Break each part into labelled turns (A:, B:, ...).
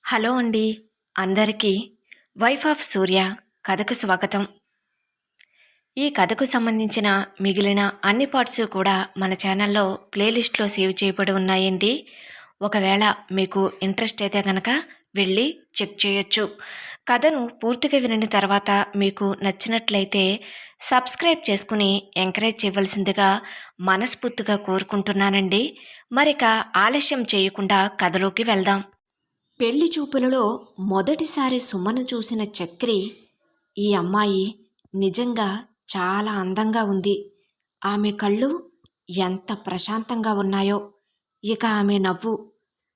A: Hello అండి. అందరికీ wife of సూర్య కథకు స్వాగతం. ఈ కథకు సంబంధించిన మిగిలిన అన్ని పార్ట్స్ కూడా మన ఛానల్లో ప్లేలిస్ట్లో సేవ్ చేయబడి ఉన్నాయండి. ఒకవేళ మీకు ఇంట్రెస్ట్ అయితే కనుక వెళ్ళి చెక్ చేయొచ్చు. కథను పూర్తిగా వినిన తర్వాత మీకు నచ్చినట్లయితే సబ్స్క్రైబ్ చేసుకుని ఎంకరేజ్ చేయవలసిందిగా మనస్ఫూర్తిగా కోరుకుంటున్నానండి. మరిక ఆలస్యం చేయకుండా కథలోకి వెళ్దాం. పెళ్లి చూపులలో మొదటిసారి సుమను చూసిన చక్రి, ఈ అమ్మాయి నిజంగా చాలా అందంగా ఉంది. ఆమె కళ్ళు ఎంత ప్రశాంతంగా ఉన్నాయో, ఇక ఆమె నవ్వు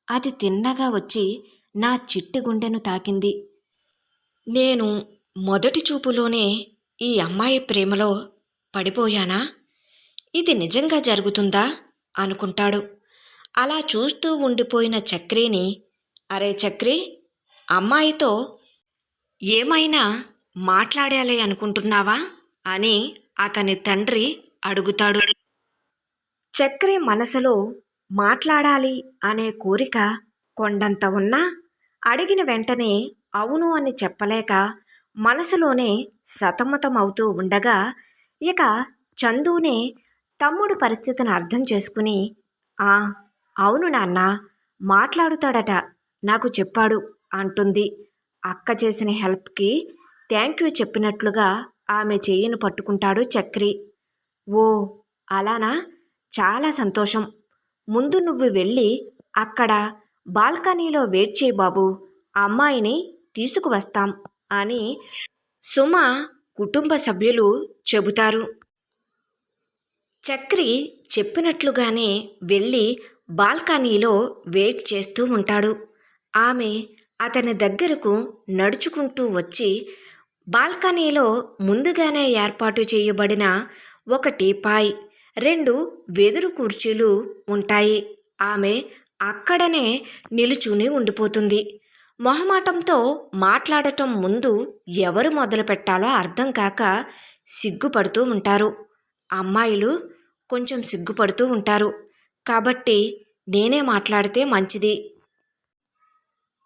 A: అది తిన్నగా వచ్చి నా చిట్టి గుండెను తాకింది. నేను మొదటి చూపులోనే ఈ అమ్మాయి ప్రేమలో పడిపోయానా? ఇది నిజంగా జరుగుతుందా అనుకుంటాడు. అలా చూస్తూ ఉండిపోయిన చక్రిని, అరే చక్రి, అమ్మాయితో ఏమైనా మాట్లాడాలి అనుకుంటున్నావా అని అతని తండ్రి అడుగుతాడు. చక్రి మనసులో మాట్లాడాలి అనే కోరిక కొండంత ఉన్నా అడిగిన వెంటనే అవును అని చెప్పలేక మనసులోనే సతమతమవుతూ ఉండగా, ఇక చందునే తమ్ముడు పరిస్థితిని అర్థం చేసుకుని, ఆ అవును నాన్న, మాట్లాడుతాడట, నాకు చెప్పాడు అంటుంది. అక్క చేసిన హెల్ప్కి థ్యాంక్ యూ చెప్పినట్లుగా ఆమె చెయ్యిని పట్టుకుంటాడు చక్రి. ఓ అలానా, చాలా సంతోషం. ముందు నువ్వు వెళ్ళి అక్కడ బాల్కనీలో వెయిట్ చేయి బాబు, అమ్మాయిని తీసుకువస్తాం అని సుమ కుటుంబ సభ్యులు చెబుతారు. చక్రి చెప్పినట్లుగానే వెళ్ళి బాల్కనీలో వెయిట్ చేస్తూ ఉంటాడు. ఆమె అతని దగ్గరకు నడుచుకుంటూ వచ్చి బాల్కనీలో ముందుగానే ఏర్పాటు చేయబడిన ఒక టీపాయ్, 2 వెదురు కుర్చీలు ఉంటాయి. ఆమె అక్కడనే నిలుచుని ఉండిపోతుంది. మొహమాటంతో మాట్లాడటం ముందు ఎవరు మొదలు పెట్టాలో అర్థం కాక సిగ్గుపడుతూ ఉంటారు. అమ్మాయిలు కొంచెం సిగ్గుపడుతూ ఉంటారు కాబట్టి నేనే మాట్లాడితే మంచిది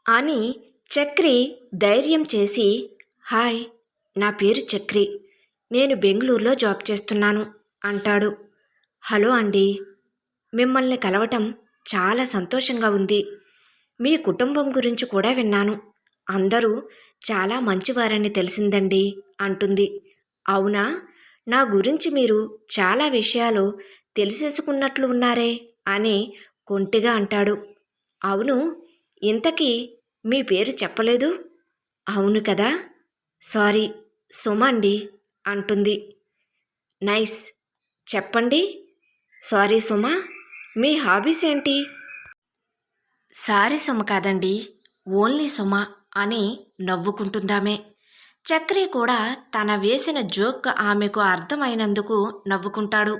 A: అని చక్రి ధైర్యం చేసి, హాయ్, నా పేరు చక్రి, నేను బెంగళూరులో జాబ్ చేస్తున్నాను అంటాడు. హలో అండి, మిమ్మల్ని కలవటం చాలా సంతోషంగా ఉంది. మీ కుటుంబం గురించి కూడా విన్నాను, అందరూ చాలా మంచివారని తెలిసిందండి అంటుంది. అవునా, నా గురించి మీరు చాలా విషయాలు తెలిసేసుకున్నట్లు ఉన్నారే అని కొంటిగా అంటాడు. అవును, ఇంతకీ మీ పేరు చెప్పలేదు? అవును కదా, సారీ, సుమ అండి అంటుంది. నైస్, చెప్పండి. సారీ సుమ, మీ హాబీస్ ఏంటి? సారీ సుమ కాదండి, ఓన్లీ సుమ అని నవ్వుకుంటుందామే. చక్రి కూడా తన వేసిన జోక్ ఆమెకు అర్థమైనందుకు నవ్వుకుంటాడు.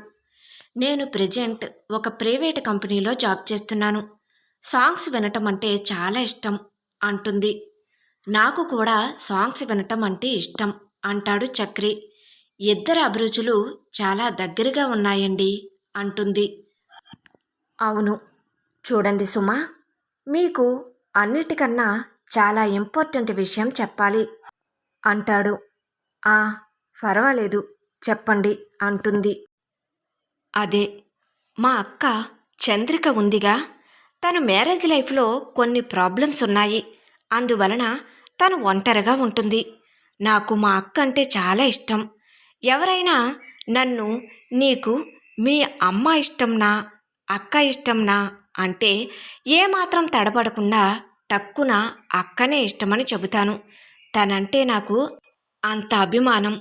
A: నేను ప్రెజెంట్ ఒక ప్రైవేట్ కంపెనీలో జాబ్ చేస్తున్నాను. సాంగ్స్ వినటం అంటే చాలా ఇష్టం అంటుంది. నాకు కూడా సాంగ్స్ వినటం అంటే ఇష్టం అంటాడు చక్రి. ఇద్దరి అభిరుచులు చాలా దగ్గరగా ఉన్నాయండి అంటుంది. అవును, చూడండి సుమ, మీకు అన్నిటికన్నా చాలా ఇంపార్టెంట్ విషయం చెప్పాలి అంటాడు. ఆ పర్వాలేదు, చెప్పండి అంటుంది. అదే, మా అక్క చంద్రిక ఉందిగా, తను మ్యారేజ్ లైఫ్లో కొన్ని ప్రాబ్లమ్స్ ఉన్నాయి. అందువలన తను ఒంటరిగా ఉంటుంది. నాకు మా అక్క అంటే చాలా ఇష్టం. ఎవరైనా నన్ను నీకు మీ అమ్మ ఇష్టంనా అక్క ఇష్టంనా అంటే ఏమాత్రం తడబడకుండా టక్కున అక్కనే ఇష్టమని చెబుతాను. తనంటే నాకు అంత అభిమానం.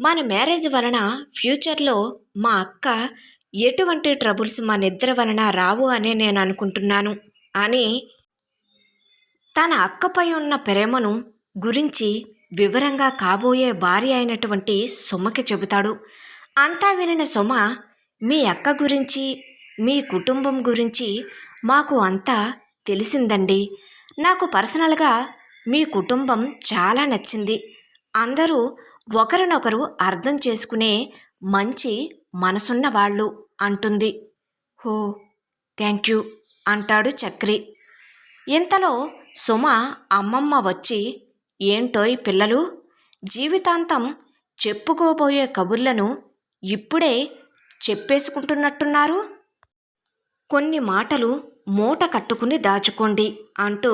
A: మన మ్యారేజ్ వలన ఫ్యూచర్లో మా అక్క ఎటువంటి ట్రబుల్స్ మనిద్దరి వలన రావు అనే నేను అనుకుంటున్నాను అని తన అక్కపై ఉన్న ప్రేమను గురించి వివరంగా కాబోయే భార్య అయినటువంటి సుమకి చెబుతాడు. అంతా వినిన సుమ, మీ అక్క గురించి మీ కుటుంబం గురించి మాకు అంతా తెలిసిందండి. నాకు పర్సనల్గా మీ కుటుంబం చాలా నచ్చింది. అందరూ ఒకరినొకరు అర్థం చేసుకునే మంచి మనసున్న వాళ్ళు అంటుంది. హో థ్యాంక్ యూ అంటాడు చక్రి. ఇంతలో సుమ అమ్మమ్మ వచ్చి, ఏంటోయ్ పిల్లలు, జీవితాంతం చెప్పుకోబోయే కబుర్లను ఇప్పుడే చెప్పేసుకుంటున్నట్టున్నారు. కొన్ని మాటలు మూట కట్టుకుని దాచుకోండి అంటూ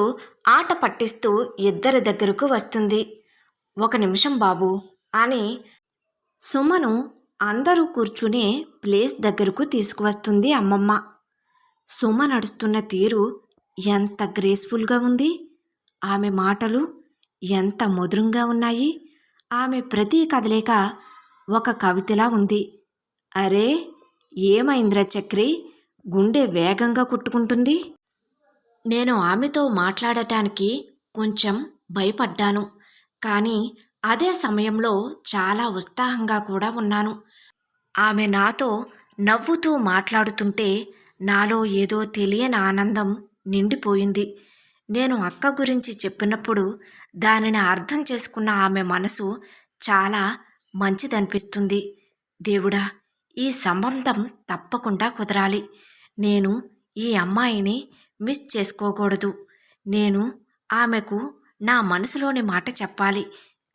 A: ఆట పట్టిస్తూ ఇద్దరి దగ్గరకు వస్తుంది. ఒక నిమిషం బాబు అని సుమను అందరూ కూర్చునే ప్లేస్ దగ్గరకు తీసుకువస్తుంది అమ్మమ్మ. సుమ నడుస్తున్న తీరు ఎంత గ్రేస్ఫుల్గా ఉంది. ఆమె మాటలు ఎంత మధురంగా ఉన్నాయి. ఆమె ప్రతి కదలిక ఒక కవితలా ఉంది. అరే, ఏమైంద్ర చక్రి, గుండె వేగంగా కొట్టుకుంటుంది. నేను ఆమెతో మాట్లాడటానికి కొంచెం భయపడ్డాను, కానీ అదే సమయంలో చాలా ఉత్సాహంగా కూడా ఉన్నాను. ఆమె నాతో నవ్వుతూ మాట్లాడుతుంటే నాలో ఏదో తెలియని ఆనందం నిండిపోయింది. నేను అక్క గురించి చెప్పినప్పుడు దానిని అర్థం చేసుకున్న ఆమె మనసు చాలా మంచిదనిపిస్తుంది. దేవుడా, ఈ సంబంధం తప్పకుండా కుదరాలి. నేను ఈ అమ్మాయిని మిస్ చేసుకోకూడదు. నేను ఆమెకు నా మనసులోని మాట చెప్పాలి,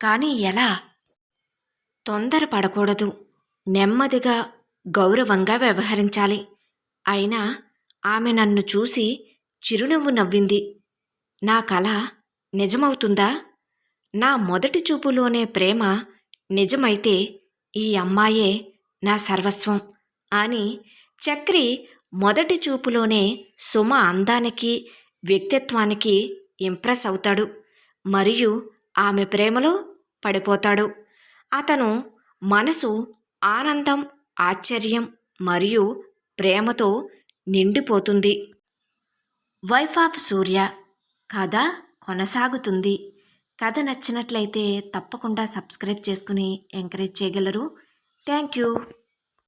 A: కానీ ఎలా? తొందరపడకూడదు. నెమ్మదిగా గౌరవంగా వ్యవహరించాలి. అయినా ఆమె నన్ను చూసి చిరునవ్వు నవ్వింది. నా కల నిజమవుతుందా? నా మొదటి చూపులోనే ప్రేమ నిజమైతే ఈ అమ్మాయే నా సర్వస్వం అని చక్రి మొదటి చూపులోనే సుమ అందానికి, వ్యక్తిత్వానికి ఇంప్రెస్ అవుతాడు. మరియు ఆమె ప్రేమలో పడిపోతాడు. అతను మనసు ఆనందం, ఆశ్చర్యం మరియు ప్రేమతో నిండిపోతుంది. వైఫ్ ఆఫ్ సూర్య కథ కొనసాగుతుంది. కథ నచ్చినట్లయితే తప్పకుండా సబ్స్క్రైబ్ చేసుకుని ఎంకరేజ్ చేయగలరు. Thank you.